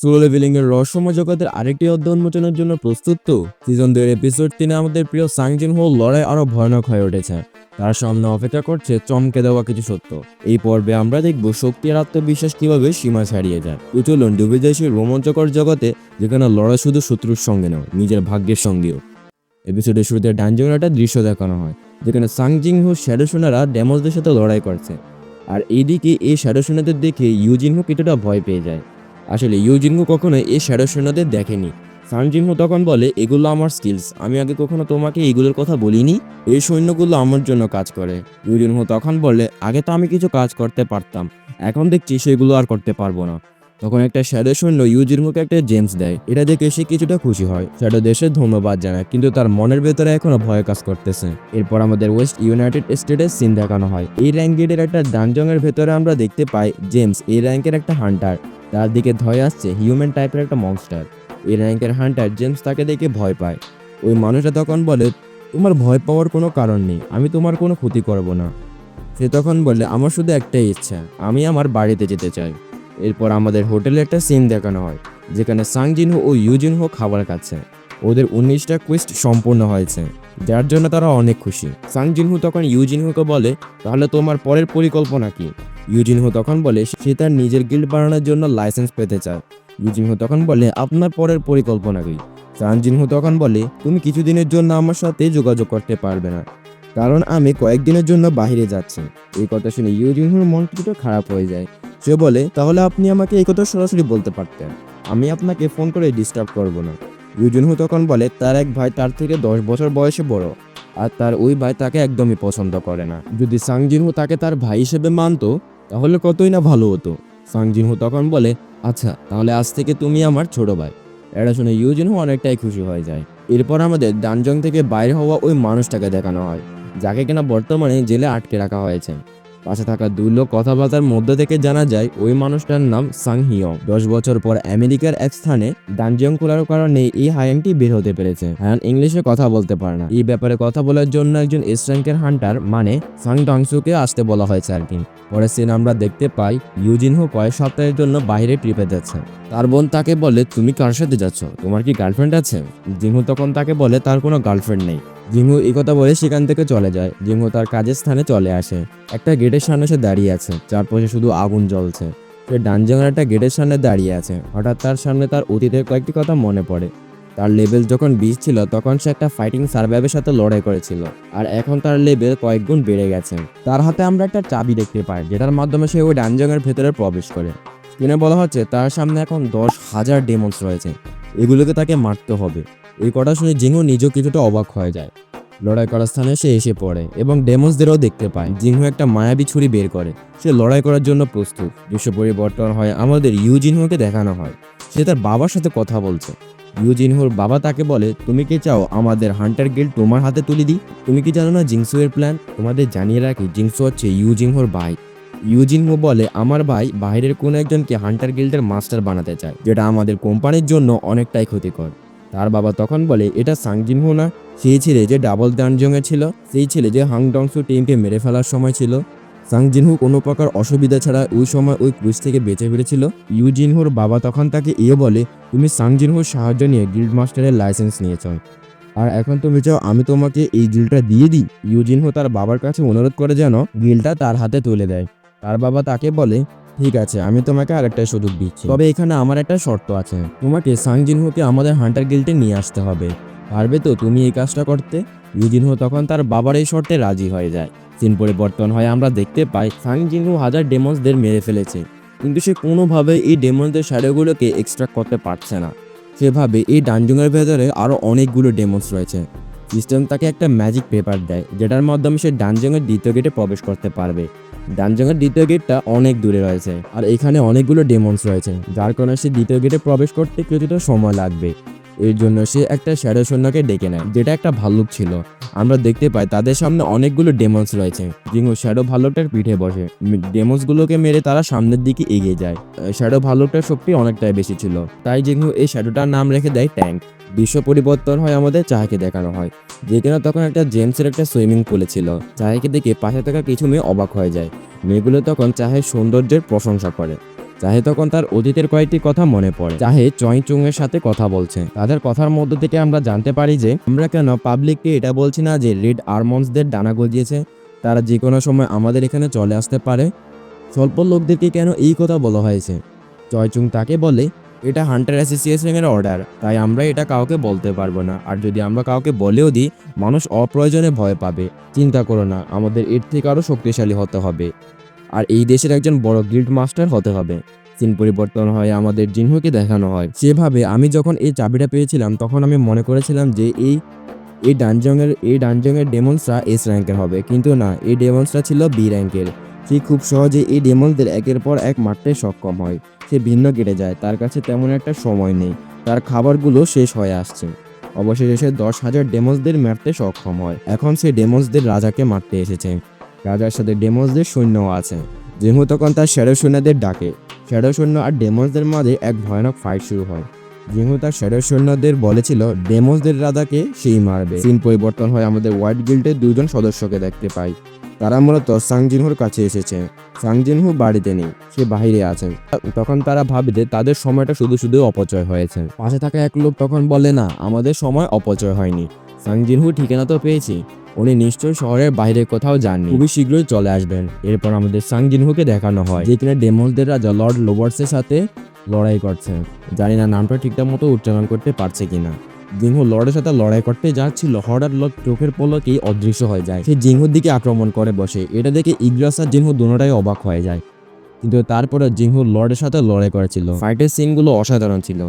Solo leveling এর রহস্যময় জগতের আরেকটি অধ্যায় উন্মোচনের জন্য প্রস্তুত তো? সিজন 2 এর এপিসোড 3 আমাদের প্রিয় সাং জিন হো লড়াই আরো ভয়ানক হয়ে উঠেছে। তার সামনে অপেক্ষা করছে চমকে দেওয়া কিছু সত্য। এই পর্বে আমরা দেখব শক্তি আর আত্মবিশ্বাস কিভাবে সীমা ছাড়িয়ে যায়। তো চলুন ডুবে যাই সেই রোমাঞ্চকর জগতে, যেখানে লড়াই শুধু শত্রুর সঙ্গে নয়, নিজের ভাগ্যের সঙ্গেও। এপিসোডের শুরুতে ডানজনের একটা দৃশ্য দেখানো হয়, যেখানে সাং জিন হো শ্যাডো সোনারা ডেমোসদের সাথে লড়াই করছে। আর এইদিকে এই শ্যাডো সোনাদের দেখে ইউজিন হো কিছুটা ভয় পেয়ে যায়। আসলে ইউজিনহো কখনো এই শ্যাডো সৈন্যদের দেখেনি। সানজিনহো তখন বলে, এগুলো আমার স্কিলস, আমি আগে কখনো তোমাকে এগুলোর কথা বলিনি। এই সৈন্যগুলো আমার জন্য কাজ করে। ইউজিনহো তখন বলে, আগে তো আমি কিছু কাজ করতে পারতাম, এখন দেখছি সেগুলো আর করতে পারবো না। তখন একটা শ্যাডো সৈন্য ইউজিনহোকে একটা জেমস দেয়। এটা দেখে সে কিছুটা খুশি হয়, শ্যাডো দেশে ধন্যবাদ জানায়, কিন্তু তার মনের ভেতরে এখনো ভয় কাজ করতেছে। এরপর আমাদের ওয়েস্ট ইউনাইটেড স্টেটের সিন দেখানো হয়। এই র্যাঙ্ক গেটের একটা ডানজনের ভেতরে আমরা দেখতে পাই জেমস এই র্যাঙ্কের একটা হান্টার। তার দিকে ধয়ে আসছে হিউম্যান টাইপের একটা মনস্টার। এই র্যাঙ্কের হান্টার জেমস তাকে দেখে ভয় পায়। ওই মানুষটা তখন বলে, তোমার ভয় পাওয়ার কোনো কারণ নেই, আমি তোমার কোনো ক্ষতি করব না। সে তখন বলে, আমার শুধু একটাই ইচ্ছা, আমি আমার বাড়িতে যেতে চাই। এরপর আমাদের হোটেলে একটা সিন দেখানো হয়, যেখানে সাং জিনহো ও ইউজিনহো খাবার খাচ্ছে। ওদের 19টা কোয়েস্ট সম্পূর্ণ হয়েছে, যার জন্য তারা অনেক খুশি। সাং জিনহো তখন ইউজিনহোকে বলে, তাহলে তোমার পরের পরিকল্পনা কি? ইউজিনহো তখন বলে সে তার নিজের গিল্ড বানানোর জন্য লাইসেন্স পেতে চায়। ইউজিনহো তখন বলে, আপনার পরের পরিকল্পনা কি? সাং জিনহো তখন বলে, তুমি কিছুদিনের জন্য আমার সাথে যোগাযোগ করতে পারবে না, কারণ আমি কয়েকদিনের জন্য বাইরে যাচ্ছি। এই কথা শুনে ইউজিনহোর মন কিছুটা খারাপ হয়ে যায়। সে বলে, তাহলে আপনি আমাকে এই কথা সরাসরি বলতে পারতেন, আমি আপনাকে ফোন করে ডিস্টার্ব করব না। ইউজিনহো তখন বলে, তার এক ভাই তার থেকে 10 বছর বয়সে বড়, আর তার ওই ভাই তাকে একদমই পছন্দ করে না। যদি সাং জিনহো তাকে তার ভাই হিসেবে মানতো, তাহলে কতই না ভালো হতো। সাং জিনহো তখন বলে, আচ্ছা তাহলে আজ থেকে তুমি আমার ছোট ভাই। এটা শুনে ইউজিনহো অনেকটাই খুশি হয়ে যায়। এরপর আমাদের ডানজং থেকে বাইরে হওয়া ওই মানুষটাকে দেখানো হয়, যাকে কিনা বর্তমানে জেলে আটকে রাখা হয়েছে। পাশে থাকা দুই লোক কথাবার্তার মধ্যে থেকে জানা যায় ওই মানুষটার নাম সাং হিয়ং। 10 বছর পর আমেরিকার এক স্থানে ডানজিয়ং খোলার কারণে এই হায়াংটি বের হতে পেরেছে। হায়ান ইংলিশে কথা বলতে পারে না। এই ব্যাপারে কথা বলার জন্য একজন এস র্যাঙ্কের হান্টার মানে সাং ডংসুকে আসতে বলা হয়েছে আর কি। পরের সিন আমরা দেখতে পাই ইউজিনহো কয়েক সপ্তাহের জন্য বাইরে ট্রিপে যাচ্ছে। তার বোন তাকে বলে, তুমি কার সাথে যাচ্ছ, তোমার কি গার্লফ্রেন্ড আছে? জিনহো তখন তাকে বলে তার কোনো গার্লফ্রেন্ড নেই। জিংহু এই কথা বলে সেখান থেকে চলে যায়। জিংহু তার কাজের স্থানে চলে আসে। একটা গেটের সামনে সে দাঁড়িয়ে আছে, চারপাশে শুধু আগুন জ্বলছে। সে ডানজংয়ের একটা গেটের সামনে দাঁড়িয়ে আছে। হঠাৎ তার সামনে তার অতীতের কয়েকটি কথা মনে পড়ে। তার লেভেল যখন 20 ছিল তখন সে একটা ফাইটিং সার্ভাইভের সাথে লড়াই করেছিল, আর এখন তার লেভেল কয়েক গুণ বেড়ে গেছে। তার হাতে আমরা একটা চাবি দেখতে পাই, যেটার মাধ্যমে সে ওই ডানজংয়ের ভেতরে প্রবেশ করে। স্ক্রিনে বলা হচ্ছে তার সামনে এখন 10,000 ডেমন্স রয়েছে, এগুলোকে তাকে মারতে হবে। এই কথা শুনে জিংহু নিজেও কিছুটা অবাক হয়ে যায়। লড়াই করার স্থানে সে এসে পড়ে এবং ডেমন্সদেরও দেখতে পায়। জিংহু একটা মায়াবী ছুরি বের করে, সে লড়াই করার জন্য প্রস্তুত। দৃশ্য পরিবর্তন হয়, আমাদের ইউজিনহোকে দেখানো হয় সে তার বাবার সাথে কথা বলছে। ইউজিনহোর বাবা তাকে বলে, তুমি কি চাও আমাদের হান্টার গিল্ড তোমার হাতে তুলে দিই? তুমি কি জানো না জিংসু এর প্ল্যান? তোমাদের জানিয়ে রাখি, জিংসু হচ্ছে ইউজিনহোর ভাই। ইউজিনহো বলে, আমার ভাই বাইরের কোন একজনকে হান্টার গিল্ডের মাস্টার বানাতে চায়, যেটা আমাদের কোম্পানির জন্য অনেকটাই ক্ষতিকর। তার বাবা তখন বলে, এটা সাং জিনহো না? সেই ছেলে যে ডাবল ডানজংয়ে ছিল, সেই ছেলে যে হাং ডংসু টিমকে মেরে ফেলার সময় ছিল। সাং জিনহো কোনো প্রকার অসুবিধা ছাড়া ওই সময় ওই ক্রুজ থেকে বেঁচে ফিরেছিল। ইউজিনহোর বাবা তখন তাকে বলে, তুমি সাং জিনহোর সাহায্য নিয়ে গিল্ড মাস্টারের লাইসেন্স নিয়েছ, আর এখন তুমি চাও আমি তোমাকে এই গিল্ডটা দিয়ে দিই? ইউজিনহো তার বাবার কাছে অনুরোধ করে যেন গিল্ডটা তার হাতে তুলে দেয়। তার বাবা তাকে বলে, ঠিক আছে, আমি তোমাকে আরেকটা সুযোগ দিচ্ছি, তবে এখানে আমার একটা শর্ত আছে, তোমাকে সাং জিনহোকে আমাদের হান্টার গিল্ডে নিয়ে আসতে হবে। পারবে তো তুমি এই কাজটা করতে? ইউজিনহো তখন তার বাবার এই শর্তে রাজি হয়ে যায়। সিন পরিবর্তন হয়, আমরা দেখতে পাই সাং জিনহো হাজার ডেমন্সদের মেরে ফেলেছে, কিন্তু সে কোনোভাবে এই ডেমন্সদের শ্যাডোগুলোকে এক্সট্রাক্ট করতে পারছে না। সেভাবে এই ডানজুংয়ের ভেতরে আরো অনেকগুলো ডেমন্স রয়েছে। সিস্টেম তাকে একটা ম্যাজিক পেপার দেয়, যেটার মাধ্যমে সে ডানজংয়ের দ্বিতীয় গেটে প্রবেশ করতে পারবে। ডানজংয়ের দ্বিতীয় গেটটা অনেক দূরে রয়েছে, আর এখানে অনেকগুলো ডেমন্স রয়েছে, যার কারণে সে দ্বিতীয় গেটে প্রবেশ করতে কিছুটা সময় লাগবে। এর জন্য সে একটা শ্যাডো সৈন্যকে ডেকে নেয়, যেটা একটা ভাল্লুক ছিল। আমরা দেখতে পাই তাদের সামনে অনেকগুলো ডেমন্স রয়েছে। জিংহু শ্যাডো ভাল্লুকটার পিঠে বসে, ডেমন্সগুলোকে মেরে তারা সামনের দিকে এগিয়ে যায়। শ্যাডো ভাল্লুকটার শক্তি অনেকটাই বেশি ছিল, তাই জিংহু এই শ্যাডোটার নাম রেখে দেয় ট্যাঙ্ক। দৃশ্য পরিবর্তন হয়, আমাদের চাহাকে দেখানো হয়, যে কিনা তখন একটা জেমসের একটা সুইমিং পুলে ছিল। চাহাকে দেখে পাশে থাকা কিছু মেয়ে অবাক হয়ে যায়। মেয়েগুলো তখন চাহের সৌন্দর্যের প্রশংসা করে। চাহে তখন তার অতীতের কয়েকটি কথা মনে পড়ে। চাহে চং চুং এর সাথে কথা বলছে। তাদের কথার মধ্য থেকে আমরা জানতে পারি যে আমরা কেন পাবলিককে এটা বলছি না যে রেড আর্মন্ডসদের ডানা গজিয়েছে, তারা যে কোনো সময় আমাদের এখানে চলে আসতে পারে। স্বল্প লোকদেরকে কেন এই কথা বলা হয়েছে? চয় চুং তাকে বলে এটা হান্টার অ্যাসোসিয়েশনের অর্ডার, তাই আমরা এটা কাউকে বলতে পারবো না। আর যদি আমরা কাউকে বলেও দিই, মানুষ অপ্রয়োজনে ভয় পাবে। চিন্তা করো না, আমাদের এর থেকে আরও শক্তিশালী হতে হবে আর এই দেশের একজন বড় গিল্ড মাস্টার হতে হবে। সিন পরিবর্তন হয়, আমাদের জিনহুকে দেখানো হয়। সেভাবে আমি যখন এই চাবিটা পেয়েছিলাম তখন আমি মনে করেছিলাম যে এই ডানজংয়ের ডেমন্সরা এস র্যাঙ্কের হবে, কিন্তু না, এই ডেমন্সরা ছিল বি র্যাঙ্কের। সে খুব সহজে এই ডেমন্সদের একের পর এক মারতে সক্ষম হয়। সে ভিন্ন কেটে যায়, তার কাছে তেমন একটা সময় নেই, তার খাবারগুলো শেষ হয়ে আসছে। অবশেষে সে 10,000 ডেমন্সদের মারতে সক্ষম হয়। এখন সে ডেমন্সদের রাজাকে মারতে এসেছে। রাজার সাথে ডেমন্সদের সৈন্যও আছে। জিনহু তখন তার শ্যাডো সৈন্যদের ডাকে। শ্যাডো সৈন্য আর ডেমন্সদের মাঝে এক ভয়ানক ফাইট শুরু হয়। জিনহু তার শ্যাডো সৈন্যদের বলেছিল ডেমন্সদের রাজাকে সেই মারবে। সিন পরিবর্তন হয়, আমাদের হোয়াইট গিল্ডের 2জন সদস্যকে দেখতে পাই। তারা মূলত সাং জিনহুর কাছে এসেছে। সাং জিনহু বাড়িতে নেই, সে বাইরে আছেন। তখন তারা ভাবে যে তাদের সময়টা শুধু অপচয় হয়েছে। পাশে থাকা এক লোক তখন বলে না, আমাদের সময় অপচয় হয়নি। সাং জিনহু ঠিকানা তো পেয়েছি, উনি নিশ্চয়ই শহরের বাইরে কোথাও যাননি, খুবই শীঘ্রই চলে আসবেন। এরপর আমাদের সাং জিনহুকে দেখানো হয় যে কিনা ডেমন্সদের রাজা লর্ড লোবার্সের সাথে লড়াই করছে। জানি না নামটা ঠিকঠাক মতো উচ্চারণ করতে পারছে কিনা। জিনহু লর্ডের সাথে লড়াই করতে যাচ্ছিল, হঠাৎ লর্ড চোখের পলকেই অদৃশ্য হয়ে যায়। সে জিনহুর দিকে আক্রমণ করে বসে। এটা দেখে ইগ্রাস আর জিনহু দুটোটাই অবাক হয়ে যায়। কিন্তু তারপরে জিনহু লর্ডের সাথে লড়াই করেছিল। ফাইটের সিনগুলো অসাধারণ ছিল।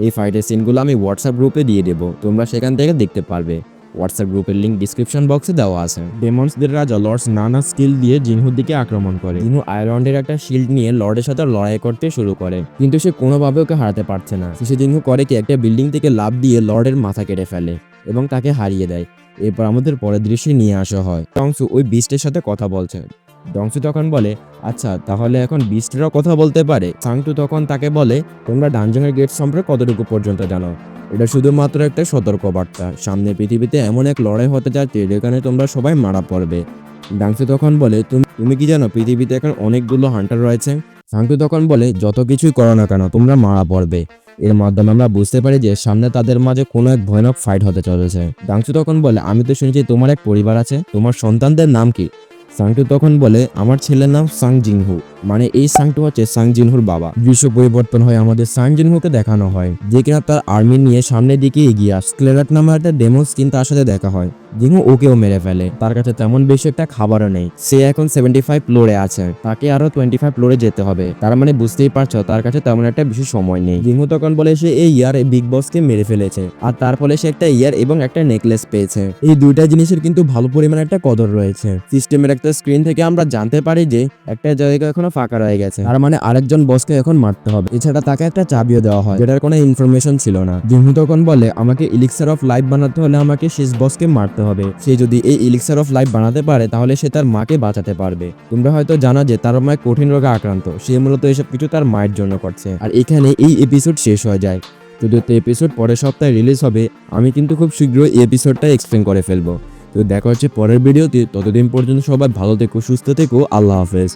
এই ফাইটের সিনগুলো আমি হোয়াটসঅ্যাপ গ্রুপে দিয়ে দেবো, তোমরা সেখান থেকে দেখতে পারবে। হোয়াটসঅ্যাপ গ্রুপের লিঙ্ক ডিসক্রিপশন বক্সে দেওয়া আছে। ডেমন্সদের রাজা লর্ডস নানা স্কিল দিয়ে জিনহুর দিকে আক্রমণ করে। জিনহু আয়রনের একটা শিল্ড নিয়ে লর্ডের সাথে লড়াই করতে শুরু করে, কিন্তু সে কোনোভাবে ওকে হারাতে পারছে না। শেষে জিনহু করে কি একটা বিল্ডিং থেকে লাফ দিয়ে লর্ডের মাথা কেটে ফেলে এবং তাকে হারিয়ে দেয়। এরপর আমাদের পরের দৃশ্যে নিয়ে আসা হয় ডংসু ওই বিস্টের সাথে কথা বলছে। ডংসু তখন বলে, আচ্ছা তাহলে এখন বিস্টেরও কথা বলতে পারে। সাংটু তখন তাকে বলে, তোমরা ডানজংয়ের গেট সম্পর্কে কতটুকু পর্যন্ত জানো? এটা শুধুমাত্র একটা সতর্কবার্তা, সামনে পৃথিবীতে এমন এক লড়াই হতে যাচ্ছে যেখানে তোমরা সবাই মারা পড়বে। ডাংসু তখন বলে, তুমি কি জানো পৃথিবীতে এখন অনেকগুলো হান্টার রয়েছে? সাংটু তখন বলে, যত কিছুই করো না কেন তোমরা মারা পড়বে। এর মাধ্যমে আমরা বুঝতে পারি যে সামনে তাদের মাঝে কোনো এক ভয়ানক ফাইট হতে চলেছে। ডাংসু তখন বলে, আমি তো শুনেছি তোমার এক পরিবার আছে, তোমার সন্তানদের নাম কি? সাংটু তখন বলে, আমার ছেলের নাম সাং জিনহু, মানে এই সাংটু হচ্ছে সাং জিনহুর বাবা। দৃশ্য পরিবর্তন হয়, আমাদের সাং জিনহুকে দেখানো হয় যে কিনা তার আর্মি নিয়ে সামনের দিকে এগিয়ে আসে। স্ক্লেরাট নামে একটা ডেমন্স কিন্তু তার সাথে দেখা হয়। জিনহু ওকেও মেরে ফেলে। তার কাছে তেমন বেশি একটা খাবারও নেই। সে এখন 75 ফ্লোরে আছে, তাকে আরো 25 ফ্লোরে যেতে হবে। তার মানে বুঝতেই পারছো তার কাছে তেমন একটা বেশি সময় নেই। জিনহু তখন বলে সে এই ইয়ার বিগ বসকে মেরে ফেলেছে, আর তার ফলে সে একটা ইয়ার এবং একটা নেকলেস পেয়েছে। এই দুইটা জিনিসের কিন্তু ভালো পরিমাণে একটা কদর রয়েছে। সিস্টেমের একটা স্ক্রিন থেকে আমরা জানতে পারি যে একটা জায়গা এখনো ফাঁকা রয়ে গেছে, তার মানে আরেকজন বসকে এখন মারতে হবে। এছাড়া তাকে একটা চাবিও দেওয়া হয় যেটার কোনো ইনফরমেশন ছিল না। জিনহু তখন বলে, আমাকে ইলিক্সার অফ লাইফ বানাতে হলে আমাকে শেষ বসকে মারতে হবে। সে যদি এই ইলিক্সার অফ লাইফ বানাতে পারে তাহলে সে তার মাকে বাঁচাতে পারবে। তোমরা হয়তো জানো যে তার মা কঠিন রোগে আক্রান্ত, সে মূলত এসব কিছু তার মায়ের জন্য করছে। আর এখানে এই এপিসোড শেষ হয়ে যায়। চতুর্থ এপিসোড পরের সপ্তাহে রিলিজ হবে। আমি কিন্তু খুব শীঘ্রই এই এপিসোডটা এক্সপ্লেন করে ফেলবো। তো দেখা হচ্ছে পরের ভিডিওতে। ততদিন পর্যন্ত সবাই ভালো থেকো, সুস্থ থেকো, আল্লাহ হাফেজ।